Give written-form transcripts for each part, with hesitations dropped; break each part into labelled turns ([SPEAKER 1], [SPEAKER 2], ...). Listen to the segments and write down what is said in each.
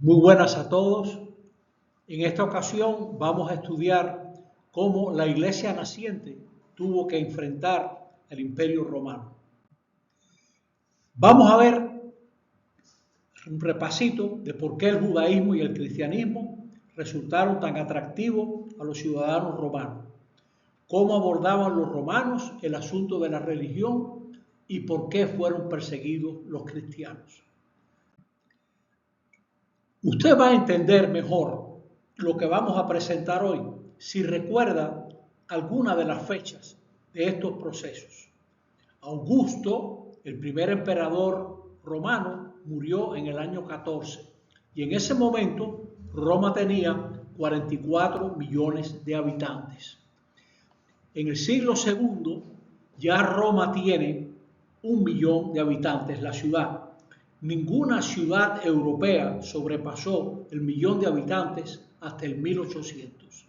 [SPEAKER 1] Muy buenas a todos. En esta ocasión vamos a estudiar cómo la iglesia naciente tuvo que enfrentar al Imperio Romano. Vamos a ver un repasito de por qué el judaísmo y el cristianismo resultaron tan atractivos a los ciudadanos romanos, cómo abordaban los romanos el asunto de la religión y por qué fueron perseguidos los cristianos. Usted va a entender mejor lo que vamos a presentar hoy si recuerda alguna de las fechas de estos procesos. Augusto, el primer emperador romano, murió en el año 14 y en ese momento Roma tenía 44 millones de habitantes. En el siglo II ya Roma tiene 1 millón de habitantes, la ciudad. Ninguna ciudad europea sobrepasó el millón de habitantes hasta el 1800.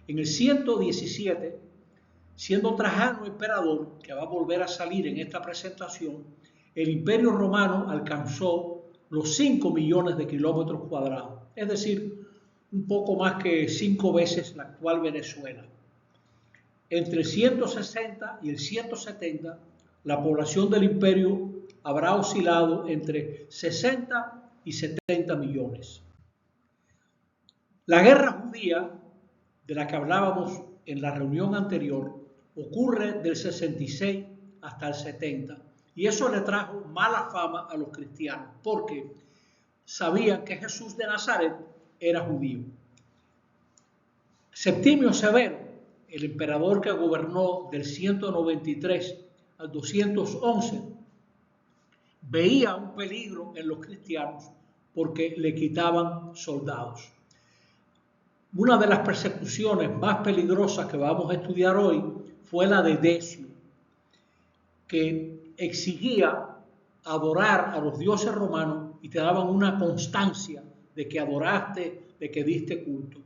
[SPEAKER 1] En el 117, siendo Trajano emperador, que va a volver a salir en esta presentación, el Imperio Romano alcanzó los 5 millones de kilómetros cuadrados, es decir, un poco más que 5 veces la actual Venezuela. Entre el 160 y el 170, la población del imperio habrá oscilado entre 60 y 70 millones. La guerra judía, de la que hablábamos en la reunión anterior, ocurre del 66 hasta el 70 y eso le trajo mala fama a los cristianos porque sabían que Jesús de Nazaret era judío. Septimio Severo, el emperador que gobernó del 193 al 211, veía un peligro en los cristianos porque le quitaban soldados. Una de las persecuciones más peligrosas que vamos a estudiar hoy fue la de Decio, que exigía adorar a los dioses romanos y te daban una constancia de que adoraste, de que diste culto.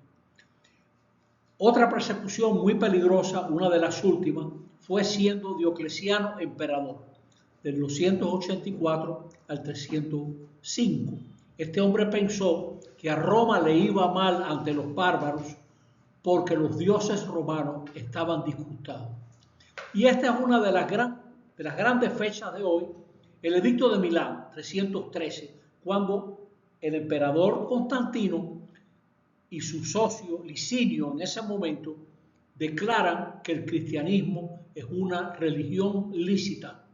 [SPEAKER 1] Otra persecución muy peligrosa, una de las últimas, fue siendo Diocleciano emperador, del 284 al 305. Este hombre pensó que a Roma le iba mal ante los bárbaros porque los dioses romanos estaban disgustados. Y esta es una de las grandes fechas de hoy, el Edicto de Milán, 313, cuando el emperador Constantino y su socio Licinio en ese momento declaran que el cristianismo es una religión lícita.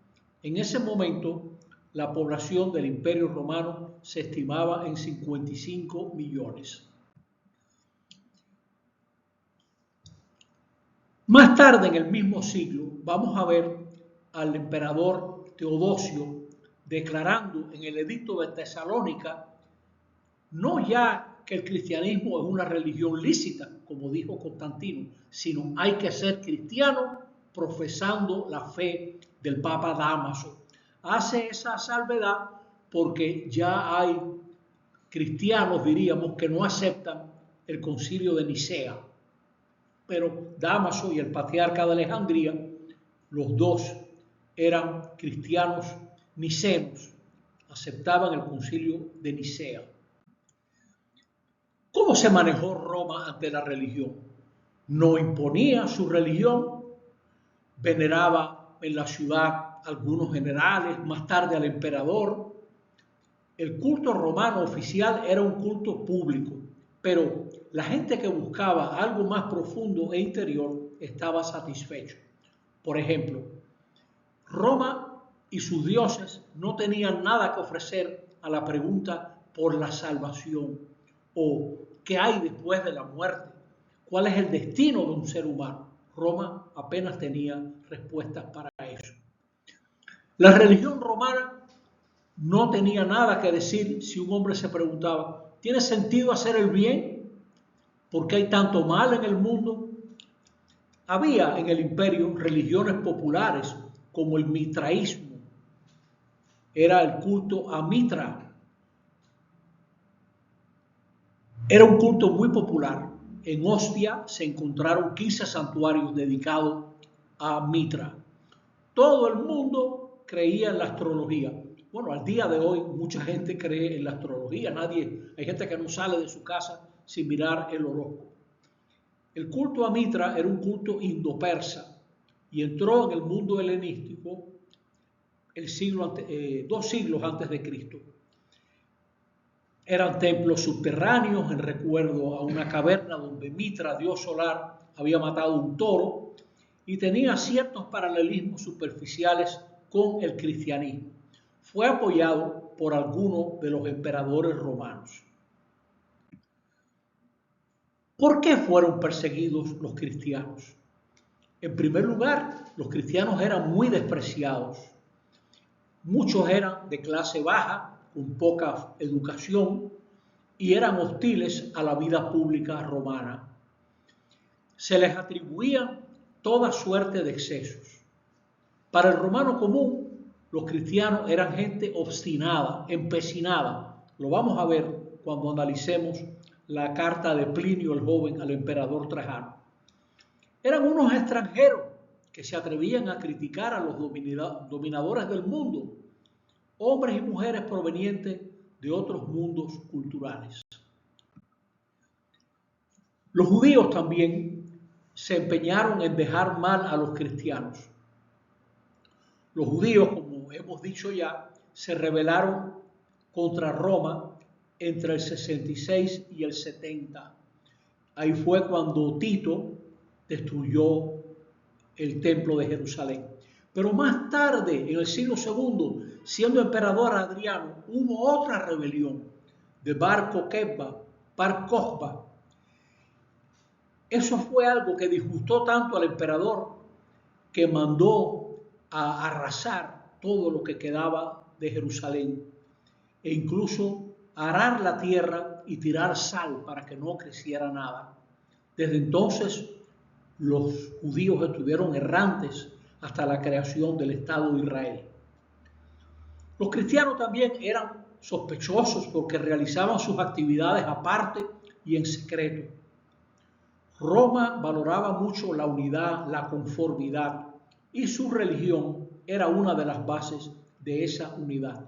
[SPEAKER 1] En ese momento la población del Imperio Romano se estimaba en 55 millones. Más tarde en el mismo siglo vamos a ver al emperador Teodosio declarando en el Edicto de Tesalónica no ya que el cristianismo es una religión lícita, como dijo Constantino, sino hay que ser cristiano profesando la fe del Papa Dámaso. Hace esa salvedad porque ya hay cristianos, diríamos, que no aceptan el concilio de Nicea. Pero Dámaso y el patriarca de Alejandría, los dos eran cristianos nicenos, aceptaban el concilio de Nicea. ¿Cómo se manejó Roma ante la religión? No imponía su religión, veneraba en la ciudad algunos generales, más tarde al emperador. El culto romano oficial era un culto público, pero la gente que buscaba algo más profundo e interior estaba satisfecho. Por ejemplo, Roma y sus dioses no tenían nada que ofrecer a la pregunta por la salvación o qué hay después de la muerte, cuál es el destino de un ser humano. Roma apenas tenía respuestas para eso. La religión romana no tenía nada que decir si un hombre se preguntaba, ¿tiene sentido hacer el bien? ¿Por qué hay tanto mal en el mundo? Había en el imperio religiones populares como el mitraísmo. Era el culto a Mitra. Era un culto muy popular. En Ostia se encontraron 15 santuarios dedicados a Mitra. Todo el mundo creía en la astrología. Bueno, al día de hoy mucha gente cree en la astrología. Hay gente que no sale de su casa sin mirar el horóscopo. El culto a Mitra era un culto indopersa y entró en el mundo helenístico 2 siglos antes de Cristo. Eran templos subterráneos en recuerdo a una caverna donde Mitra, dios solar, había matado un toro y tenía ciertos paralelismos superficiales con el cristianismo. Fue apoyado por algunos de los emperadores romanos. ¿Por qué fueron perseguidos los cristianos? En primer lugar, los cristianos eran muy despreciados. Muchos eran de clase baja, con poca educación, y eran hostiles a la vida pública romana. Se les atribuían toda suerte de excesos. Para el romano común, los cristianos eran gente obstinada, empecinada. Lo vamos a ver cuando analicemos la carta de Plinio el Joven al emperador Trajano. Eran unos extranjeros que se atrevían a criticar a los dominadores del mundo, hombres y mujeres provenientes de otros mundos culturales. Los judíos también se empeñaron en dejar mal a los cristianos. Los judíos, como hemos dicho ya, se rebelaron contra Roma entre el 66 y el 70. Ahí fue cuando Tito destruyó el templo de Jerusalén. Pero más tarde, en el siglo II, siendo emperador Adriano, hubo otra rebelión de Bar Kokhba. Eso fue algo que disgustó tanto al emperador que mandó a arrasar todo lo que quedaba de Jerusalén e incluso arar la tierra y tirar sal para que no creciera nada. Desde entonces los judíos estuvieron errantes hasta la creación del Estado de Israel. Los cristianos también eran sospechosos porque realizaban sus actividades aparte y en secreto. Roma valoraba mucho la unidad, la conformidad, y su religión era una de las bases de esa unidad.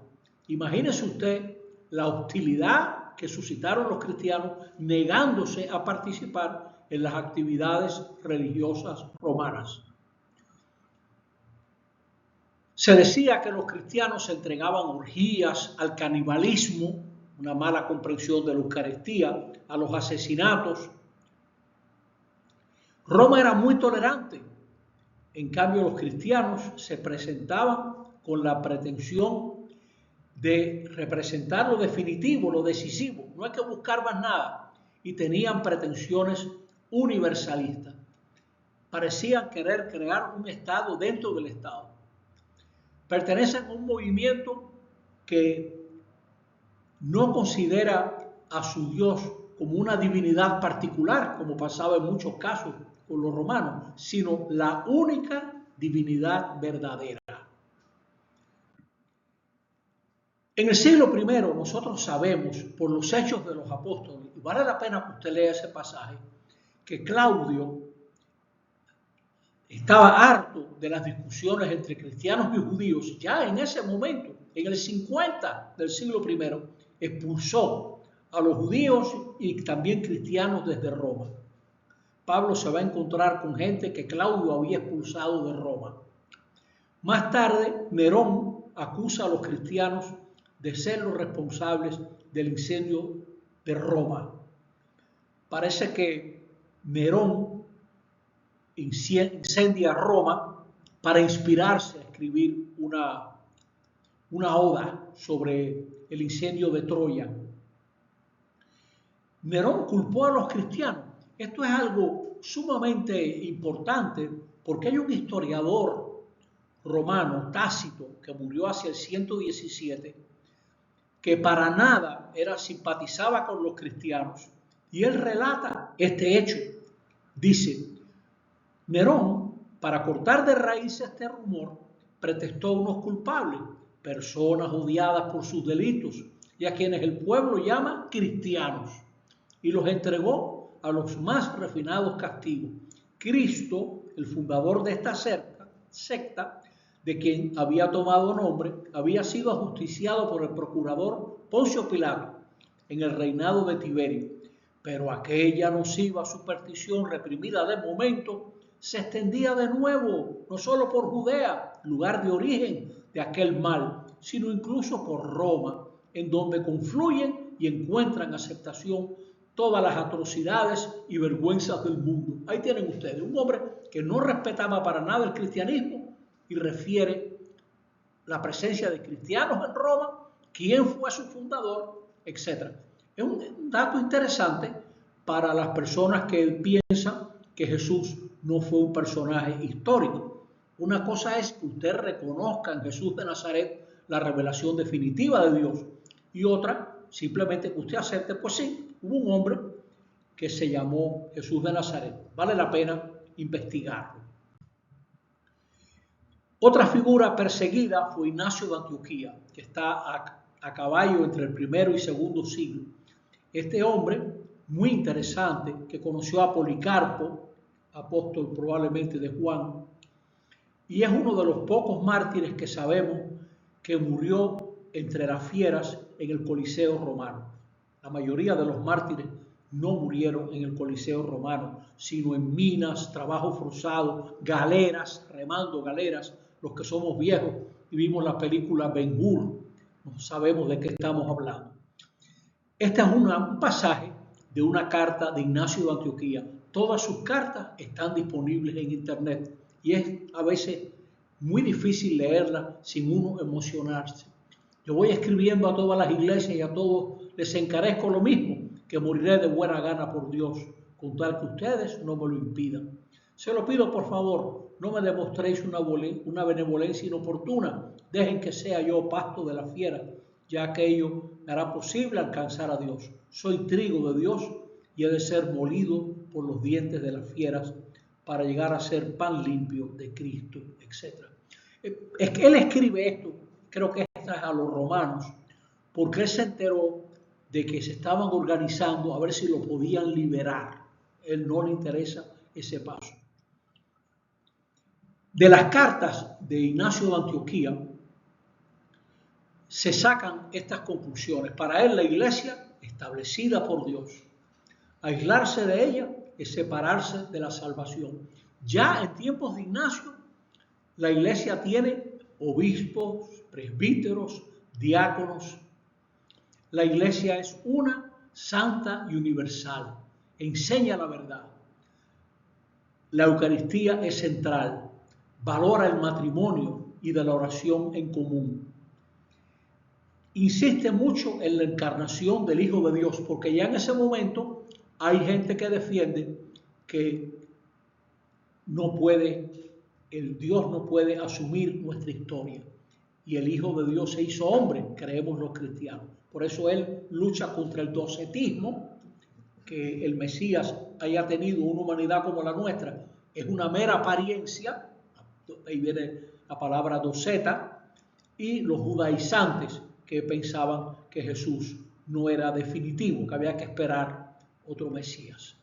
[SPEAKER 1] Imagínese usted la hostilidad que suscitaron los cristianos negándose a participar en las actividades religiosas romanas. Se decía que los cristianos se entregaban a orgías, al canibalismo, una mala comprensión de la Eucaristía, a los asesinatos. Roma era muy tolerante. En cambio, los cristianos se presentaban con la pretensión de representar lo definitivo, lo decisivo. No hay que buscar más nada. Y tenían pretensiones universalistas. Parecían querer crear un Estado dentro del Estado. Pertenecen a un movimiento que no considera a su Dios como una divinidad particular, como pasaba en muchos casos con los romanos, sino la única divinidad verdadera. En el siglo I nosotros sabemos por los hechos de los apóstoles, y vale la pena que usted lea ese pasaje, que Claudio estaba harto de las discusiones entre cristianos y judíos. Ya en ese momento, en el 50 del siglo I, expulsó a los judíos y también cristianos desde Roma. Pablo se va a encontrar con gente que Claudio había expulsado de Roma. Más tarde, Nerón acusa a los cristianos de ser los responsables del incendio de Roma. Parece que Nerón incendia Roma para inspirarse a escribir una oda sobre el incendio de Troya. Nerón culpó a los cristianos. Esto es algo sumamente importante porque hay un historiador romano, Tácito, que murió hacia el 117, que para nada simpatizaba con los cristianos. Y él relata este hecho. Dice, Nerón, para cortar de raíz este rumor, pretextó unos culpables, personas odiadas por sus delitos, y a quienes el pueblo llama cristianos, y los entregó a los más refinados castigos. Cristo, el fundador de esta secta, de quien había tomado nombre, había sido ajusticiado por el procurador Poncio Pilato en el reinado de Tiberio. Pero aquella nociva superstición reprimida de momento se extendía de nuevo, no solo por Judea, lugar de origen de aquel mal, sino incluso por Roma, en donde confluyen y encuentran aceptación todas las atrocidades y vergüenzas del mundo. Ahí tienen ustedes, un hombre que no respetaba para nada el cristianismo y refiere la presencia de cristianos en Roma, quién fue su fundador, etc. Es un dato interesante para las personas que piensan que Jesús no fue un personaje histórico. Una cosa es que usted reconozca en Jesús de Nazaret la revelación definitiva de Dios, y otra, simplemente que usted acepte, pues sí, hubo un hombre que se llamó Jesús de Nazaret. Vale la pena investigarlo. Otra figura perseguida fue Ignacio de Antioquía, que está a caballo entre el primero y segundo siglo. Este hombre, muy interesante, que conoció a Policarpo, apóstol probablemente de Juan, y es uno de los pocos mártires que sabemos que murió entre las fieras en el Coliseo romano. La mayoría de los mártires no murieron en el Coliseo romano, sino en minas, trabajo forzado, galeras, remando galeras. Los que somos viejos y vimos la película Ben-Hur, no sabemos de qué estamos hablando. Este es un pasaje de una carta de Ignacio de Antioquía. Todas sus cartas están disponibles en internet y es a veces muy difícil leerlas sin uno emocionarse. Yo voy escribiendo a todas las iglesias y a todos les encarezco lo mismo, que moriré de buena gana por Dios, con tal que ustedes no me lo impidan. Se lo pido por favor, no me demostréis una benevolencia inoportuna, dejen que sea yo pasto de la fiera, ya aquello me hará posible alcanzar a Dios. Soy trigo de Dios y he de ser molido por los dientes de las fieras para llegar a ser pan limpio de Cristo, etc. Es que él escribe esto, creo que es a los romanos, porque él se enteró de que se estaban organizando a ver si lo podían liberar. Él no le interesa ese paso. De las cartas de Ignacio de Antioquía se sacan estas conclusiones. Para él la iglesia, establecida por Dios, aislarse de ella es separarse de la salvación. Ya en tiempos de Ignacio, la iglesia tiene obispos, presbíteros, diáconos. La iglesia es una, santa y universal. Enseña la verdad. La Eucaristía es central. Valora el matrimonio y de la oración en común. Insiste mucho en la encarnación del Hijo de Dios, porque ya en ese momento hay gente que defiende que el Dios no puede asumir nuestra historia. Y el Hijo de Dios se hizo hombre, creemos los cristianos. Por eso él lucha contra el docetismo, que el Mesías haya tenido una humanidad como la nuestra. Es una mera apariencia, ahí viene la palabra doceta, y los judaizantes que pensaban que Jesús no era definitivo, que había que esperar otro Mesías.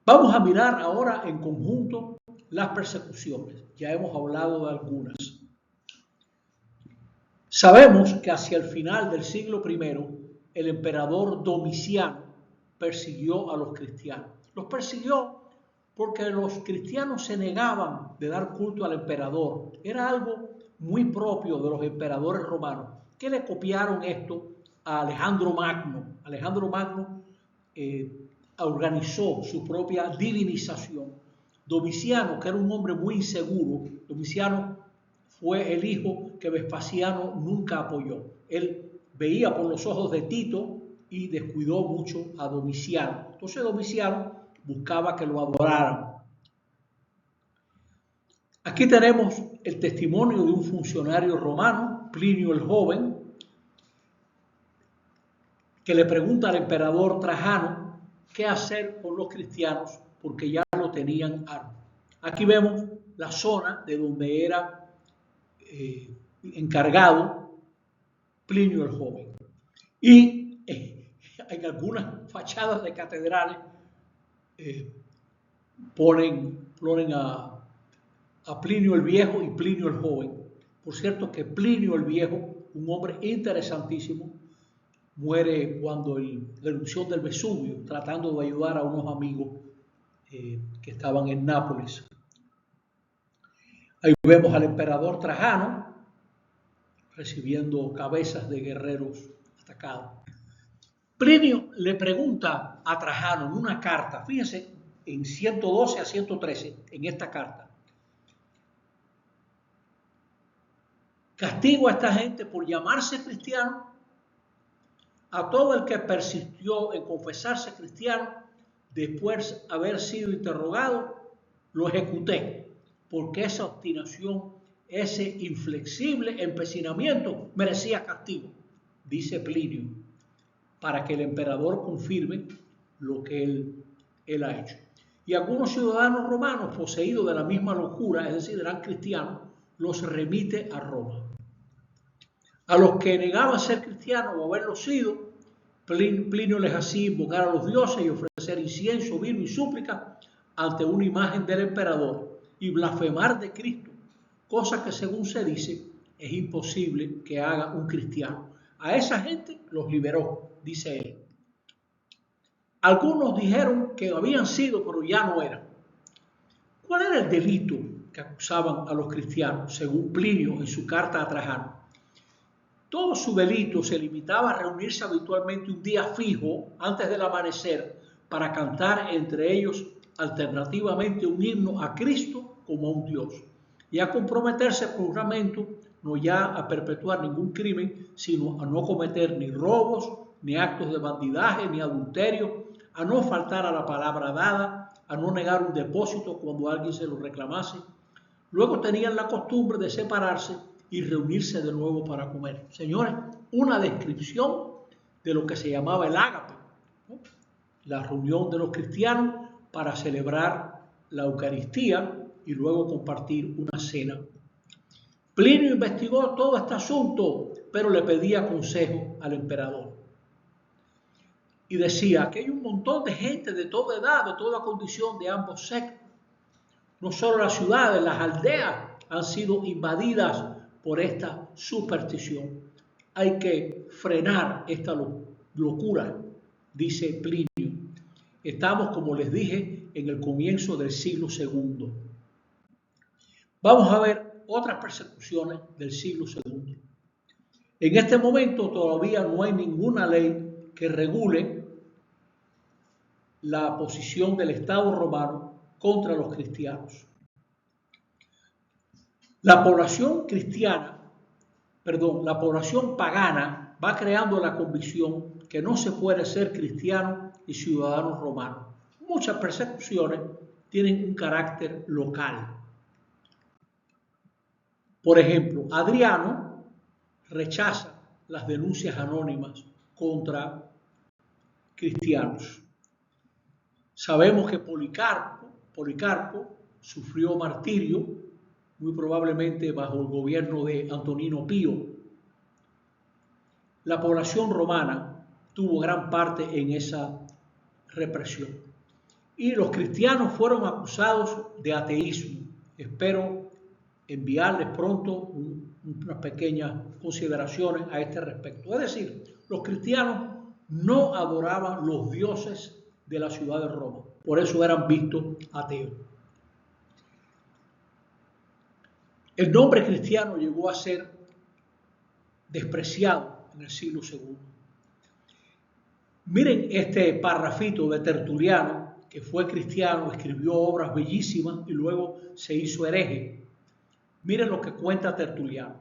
[SPEAKER 1] Vamos a mirar ahora en conjunto las persecuciones. Ya hemos hablado de algunas. Sabemos que hacia el final del siglo I, el emperador Domiciano persiguió a los cristianos. Los persiguió porque los cristianos se negaban de dar culto al emperador. Era algo muy propio de los emperadores romanos, que le copiaron esto a Alejandro Magno. Alejandro Magno organizó su propia divinización. Domiciano, que era un hombre muy inseguro, Domiciano fue el hijo que Vespasiano nunca apoyó. Él veía por los ojos de Tito y descuidó mucho a Domiciano. Entonces Domiciano buscaba que lo adoraran. Aquí tenemos el testimonio de un funcionario romano, Plinio el Joven, que le pregunta al emperador Trajano qué hacer con los cristianos porque ya lo tenían harto. Aquí vemos la zona de donde era encargado Plinio el Joven. Y en algunas fachadas de catedrales ponen a Plinio el Viejo y Plinio el Joven. Por cierto que Plinio el Viejo, un hombre interesantísimo, muere cuando la erupción del Vesubio, tratando de ayudar a unos amigos que estaban en Nápoles. Ahí vemos al emperador Trajano recibiendo cabezas de guerreros atacados. Plinio le pregunta a Trajano en una carta, fíjense, en 112 a 113, en esta carta, castigo a esta gente por llamarse cristiano, a todo el que persistió en confesarse cristiano, después de haber sido interrogado, lo ejecuté, porque esa obstinación, ese inflexible empecinamiento merecía castigo, dice Plinio, para que el emperador confirme lo que él ha hecho. Y algunos ciudadanos romanos poseídos de la misma locura, es decir, eran cristianos, los remite a Roma. A los que negaban ser cristianos o haberlo sido, Plinio les hacía invocar a los dioses y ofrecer incienso, vino y súplica ante una imagen del emperador y blasfemar de Cristo, cosa que según se dice es imposible que haga un cristiano. A esa gente los liberó, dice él. Algunos dijeron que habían sido, pero ya no eran. ¿Cuál era el delito que acusaban a los cristianos, según Plinio en su carta a Trajano? Todo su delito se limitaba a reunirse habitualmente un día fijo antes del amanecer para cantar entre ellos alternativamente un himno a Cristo como a un Dios y a comprometerse por juramento no ya a perpetuar ningún crimen, sino a no cometer ni robos, ni actos de bandidaje, ni adulterio, a no faltar a la palabra dada, a no negar un depósito cuando alguien se lo reclamase. Luego tenían la costumbre de separarse y reunirse de nuevo para comer. Señores, una descripción de lo que se llamaba el ágape, ¿no? La reunión de los cristianos para celebrar la Eucaristía y luego compartir una cena. Plinio investigó todo este asunto, pero le pedía consejo al emperador. Y decía que hay un montón de gente de toda edad, de toda condición, de ambos sexos. No solo las ciudades, las aldeas han sido invadidas por esta superstición. Hay que frenar esta locura, dice Plinio. Estamos, como les dije, en el comienzo del siglo II. Vamos a ver otras persecuciones del siglo II. En este momento todavía no hay ninguna ley que regule la posición del Estado romano contra los cristianos. La población pagana va creando la convicción que no se puede ser cristiano y ciudadano romano. Muchas persecuciones tienen un carácter local. Por ejemplo, Adriano rechaza las denuncias anónimas contra cristianos. Sabemos que Policarpo sufrió martirio, muy probablemente bajo el gobierno de Antonino Pío. La población romana tuvo gran parte en esa represión. Y los cristianos fueron acusados de ateísmo. Espero enviarles pronto unas pequeñas consideraciones a este respecto. Es decir, los cristianos no adoraban los dioses de la ciudad de Roma. Por eso eran vistos ateos. El nombre cristiano llegó a ser despreciado en el siglo II. Miren este parrafito de Tertuliano, que fue cristiano, escribió obras bellísimas y luego se hizo hereje. Miren lo que cuenta Tertuliano.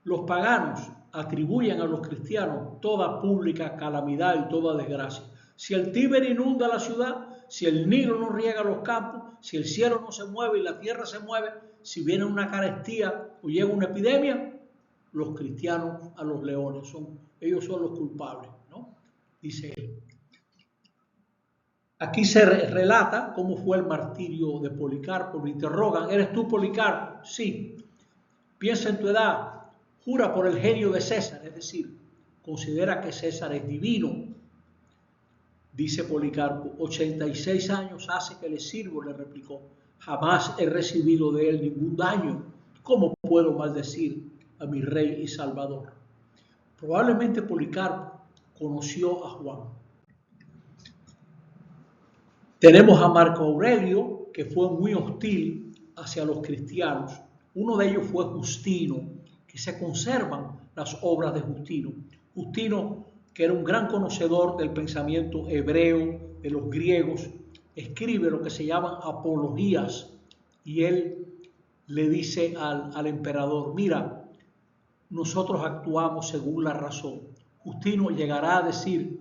[SPEAKER 1] Los paganos atribuyen a los cristianos toda pública calamidad y toda desgracia. Si el Tíber inunda la ciudad, si el Nilo no riega los campos, si el cielo no se mueve y la tierra se mueve, si viene una carestía o llega una epidemia, los cristianos a los leones, ellos son los culpables, ¿no? Dice él. Aquí se relata cómo fue el martirio de Policarpo. Lo interrogan, ¿eres tú Policarpo? Sí. Piensa en tu edad, jura por el genio de César, es decir, considera que César es divino. Dice Policarpo, 86 años hace que le sirvo, le replicó. jamás he recibido de él ningún daño. ¿Cómo puedo maldecir a mi Rey y Salvador? Probablemente Policarpo conoció a Juan. Tenemos a Marco Aurelio, que fue muy hostil hacia los cristianos. Uno de ellos fue Justino, que se conservan las obras de Justino. Justino, que era un gran conocedor del pensamiento hebreo, de los griegos, escribe lo que se llaman apologías, y él le dice al emperador: mira, nosotros actuamos según la razón. Justino llegará a decir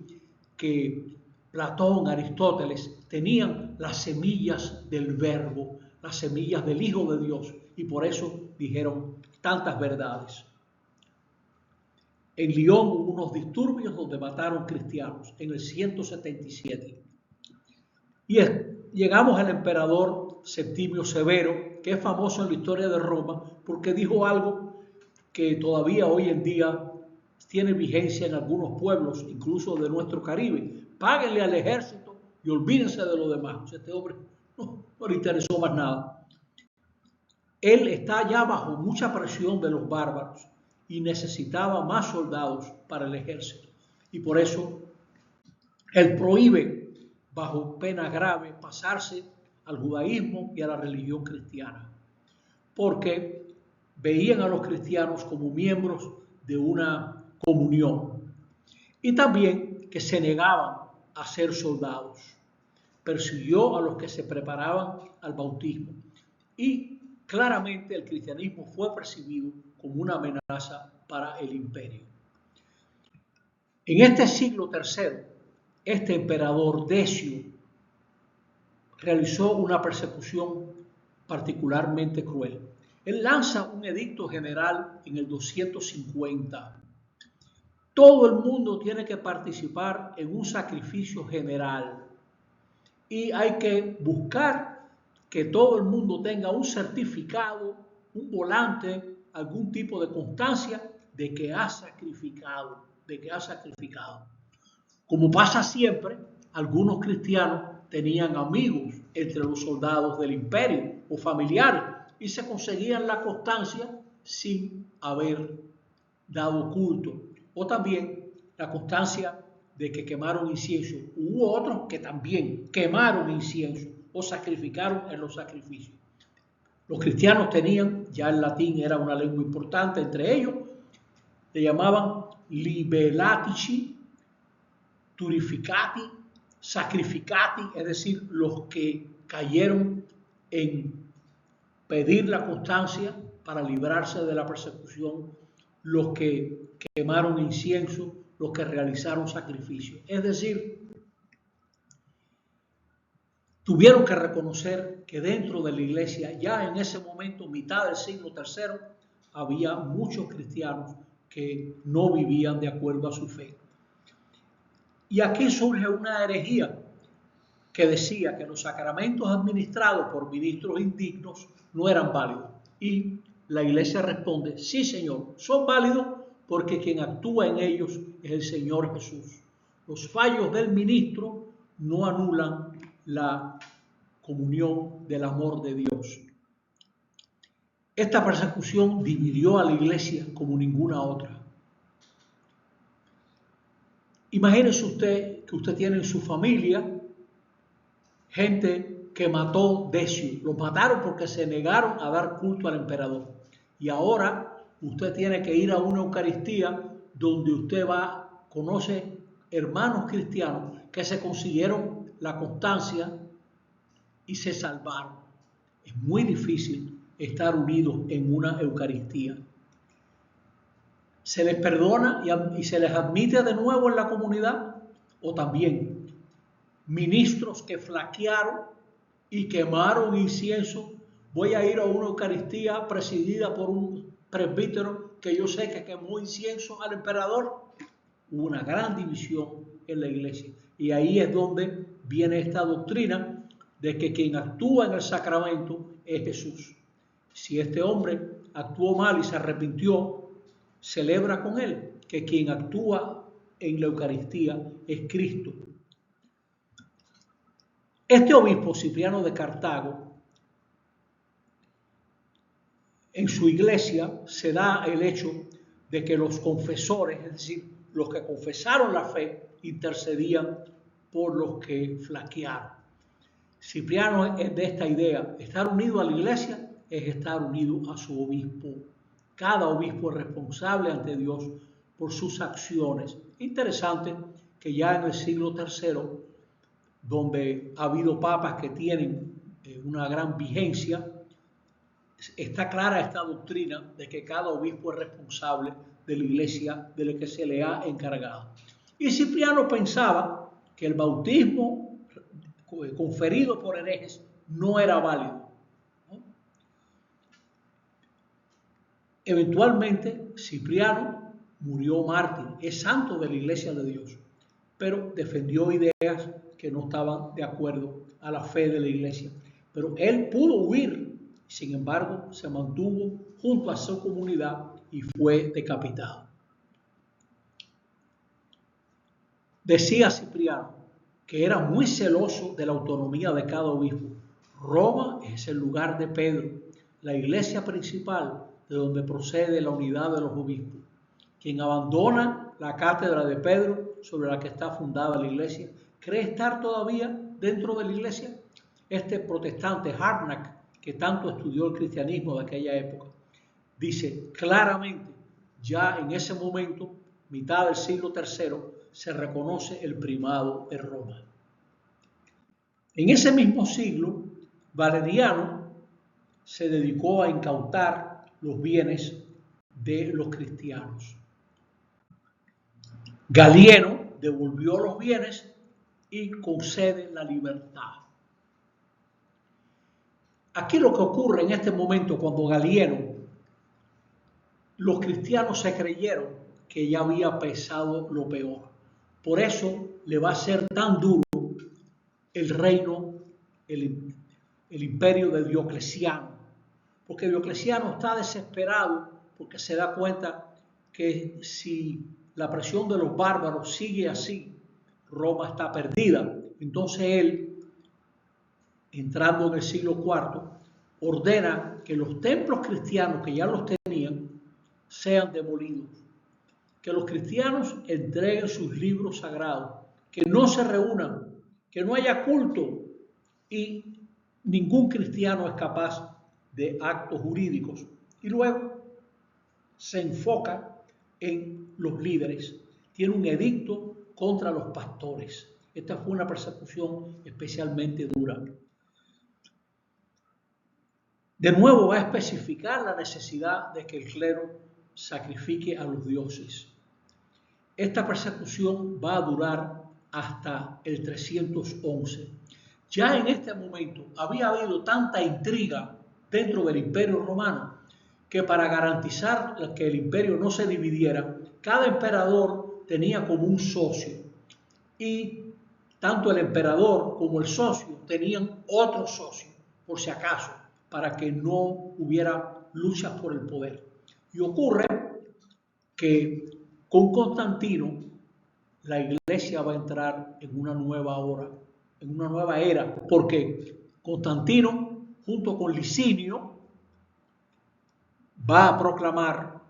[SPEAKER 1] que Platón, Aristóteles tenían las semillas del verbo, las semillas del Hijo de Dios, y por eso dijeron tantas verdades. En Lyon hubo unos disturbios donde mataron cristianos en el 177. Y llegamos al emperador Septimio Severo, que es famoso en la historia de Roma porque dijo algo que todavía hoy en día tiene vigencia en algunos pueblos, incluso de nuestro Caribe. Páguenle al ejército y olvídense de lo demás. Este hombre no le interesó más nada. Él está ya bajo mucha presión de los bárbaros y necesitaba más soldados para el ejército. Y por eso él prohíbe, bajo pena grave, pasarse al judaísmo y a la religión cristiana, porque veían a los cristianos como miembros de una comunión, y también que se negaban a ser soldados. Persiguió a los que se preparaban al bautismo, y claramente el cristianismo fue percibido como una amenaza para el imperio. En este siglo III, este emperador Decio realizó una persecución particularmente cruel. Él lanza un edicto general en el 250. Todo el mundo tiene que participar en un sacrificio general y hay que buscar que todo el mundo tenga un certificado, un volante, algún tipo de constancia de que ha sacrificado, Como pasa siempre, algunos cristianos tenían amigos entre los soldados del imperio o familiares y se conseguían la constancia sin haber dado culto. O también la constancia de que quemaron incienso. Hubo otros que también quemaron incienso o sacrificaron en los sacrificios. Los cristianos tenían, ya el latín era una lengua importante entre ellos, le llamaban libellatici, turificati, sacrificati, es decir, los que cayeron en pedir la constancia para librarse de la persecución, los que quemaron incienso, los que realizaron sacrificios. Es decir, tuvieron que reconocer que dentro de la iglesia, ya en ese momento, mitad del siglo III, había muchos cristianos que no vivían de acuerdo a su fe. Y aquí surge una herejía que decía que los sacramentos administrados por ministros indignos no eran válidos. Y la iglesia responde: sí, Señor, son válidos porque quien actúa en ellos es el Señor Jesús. Los fallos del ministro no anulan la comunión del amor de Dios. Esta persecución dividió a la iglesia como ninguna otra. Imagínese usted que usted tiene en su familia gente que mató Decio. Los mataron porque se negaron a dar culto al emperador. Y ahora usted tiene que ir a una Eucaristía donde usted conoce hermanos cristianos que se consiguieron la constancia y se salvaron. Es muy difícil estar unidos en una Eucaristía. ¿Se les perdona y se les admite de nuevo en la comunidad? O también ministros que flaquearon y quemaron incienso. Voy a ir a una Eucaristía presidida por un presbítero que yo sé que quemó incienso al emperador. Hubo una gran división en la iglesia. Y ahí es donde viene esta doctrina de que quien actúa en el sacramento es Jesús. Si este hombre actuó mal y se arrepintió, celebra con él que quien actúa en la Eucaristía es Cristo. Este obispo Cipriano de Cartago en su iglesia se da el hecho de que los confesores, es decir, los que confesaron la fe, intercedían por los que flaquearon. Cipriano es de esta idea: estar unido a la iglesia es estar unido a su obispo. Cada obispo es responsable ante Dios por sus acciones. Interesante que ya en el siglo III, donde ha habido papas que tienen una gran vigencia, está clara esta doctrina de que cada obispo es responsable de la iglesia de la que se le ha encargado. Y Cipriano pensaba que el bautismo conferido por herejes no era válido, ¿no? Eventualmente, Cipriano murió mártir, es santo de la iglesia de Dios, pero defendió ideas que no estaban de acuerdo a la fe de la iglesia. Pero él pudo huir, sin embargo, se mantuvo junto a su comunidad y fue decapitado. Decía Cipriano que era muy celoso de la autonomía de cada obispo. Roma es el lugar de Pedro, la iglesia principal de donde procede la unidad de los obispos. Quien abandona la cátedra de Pedro sobre la que está fundada la iglesia, ¿cree estar todavía dentro de la iglesia? Este protestante Harnack, que tanto estudió el cristianismo de aquella época, dice claramente, ya en ese momento, mitad del siglo III, se reconoce el primado de Roma. En ese mismo siglo, Valeriano se dedicó a incautar los bienes de los cristianos. Galieno devolvió los bienes y concede la libertad. Aquí lo que ocurre en este momento, cuando Galieno, los cristianos se creyeron que ya había pesado lo peor. Por eso le va a ser tan duro el reino, el imperio de Diocleciano. Porque Diocleciano está desesperado porque se da cuenta que si la presión de los bárbaros sigue así, Roma está perdida. Entonces él, entrando en el siglo IV, ordena que los templos cristianos que ya los tenían sean demolidos, que los cristianos entreguen sus libros sagrados, que no se reúnan, que no haya culto, y ningún cristiano es capaz de actos jurídicos. Y luego se enfoca en los líderes. Tiene un edicto contra los pastores. Esta fue una persecución especialmente dura. De nuevo va a especificar la necesidad de que el clero sacrifique a los dioses. Esta persecución va a durar hasta el 311. Ya en este momento había habido tanta intriga dentro del Imperio Romano que para garantizar que el imperio no se dividiera, cada emperador tenía como un socio, y tanto el emperador como el socio tenían otro socio, por si acaso, para que no hubiera luchas por el poder. Y ocurre que con Constantino la iglesia va a entrar en una nueva era, porque Constantino, junto con Licinio, va a proclamar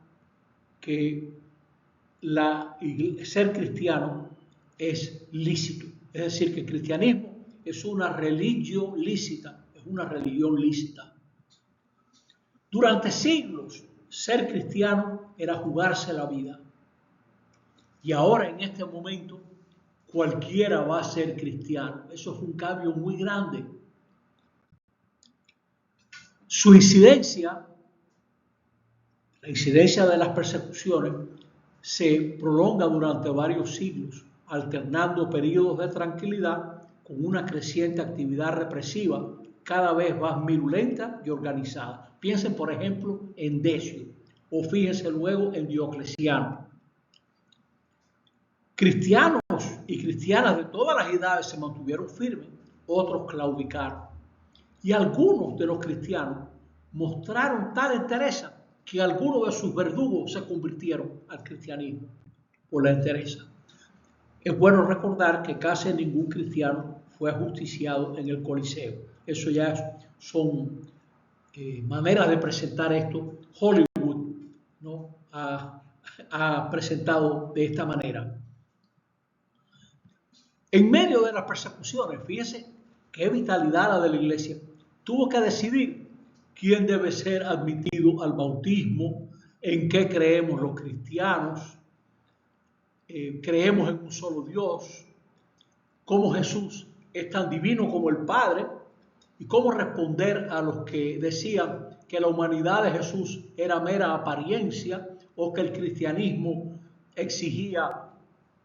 [SPEAKER 1] que ser cristiano es lícito. Es decir, que el cristianismo es una religión lícita, Durante siglos, ser cristiano era jugarse la vida. Y ahora, en este momento, cualquiera va a ser cristiano. Eso es un cambio muy grande. Su incidencia, la incidencia de las persecuciones, se prolonga durante varios siglos, alternando periodos de tranquilidad con una creciente actividad represiva, cada vez más virulenta y organizada. Piensen, por ejemplo, en Decio, o fíjense luego en Diocleciano. Cristianos y cristianas de todas las edades se mantuvieron firmes, otros claudicaron. Y algunos de los cristianos mostraron tal entereza que algunos de sus verdugos se convirtieron al cristianismo por la entereza. Es bueno recordar que casi ningún cristiano fue ajusticiado en el Coliseo. Eso ya son maneras de presentar esto, Hollywood, ¿no?, ha presentado de esta manera. En medio de las persecuciones, fíjense qué vitalidad la de la iglesia, tuvo que decidir quién debe ser admitido al bautismo, en qué creemos los cristianos, creemos en un solo Dios, cómo Jesús es tan divino como el Padre, y cómo responder a los que decían que la humanidad de Jesús era mera apariencia o que el cristianismo exigía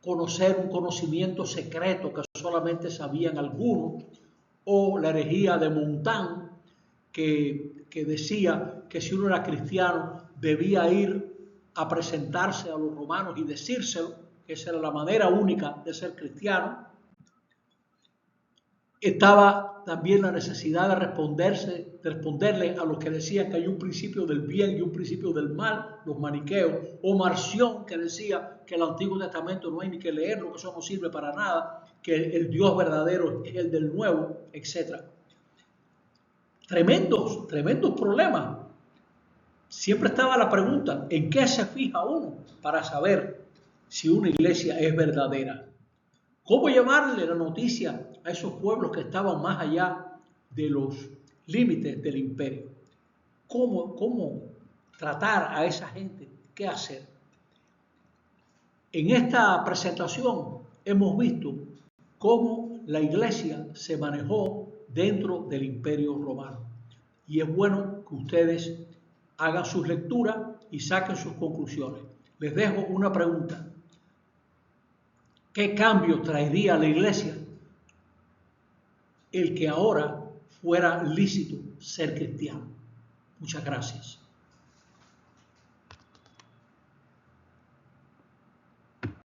[SPEAKER 1] conocer un conocimiento secreto que solamente sabían algunos, o la herejía de Montán que decía que si uno era cristiano debía ir a presentarse a los romanos y decírselo, que esa era la manera única de ser cristiano. Estaba también la necesidad de responderle a los que decían que hay un principio del bien y un principio del mal, los maniqueos, o Marción, que decía que el Antiguo Testamento no hay ni que leerlo, que eso no sirve para nada, que el Dios verdadero es el del Nuevo, etc. Tremendos problemas. Siempre estaba la pregunta, ¿en qué se fija uno para saber si una iglesia es verdadera? ¿Cómo llevarle la noticia a esos pueblos que estaban más allá de los límites del imperio? ¿Cómo tratar a esa gente? ¿Qué hacer? En esta presentación hemos visto cómo la iglesia se manejó dentro del imperio romano. Y es bueno que ustedes hagan sus lecturas y saquen sus conclusiones. Les dejo una pregunta. ¿Qué cambio traería a la iglesia el que ahora fuera lícito ser cristiano? Muchas gracias.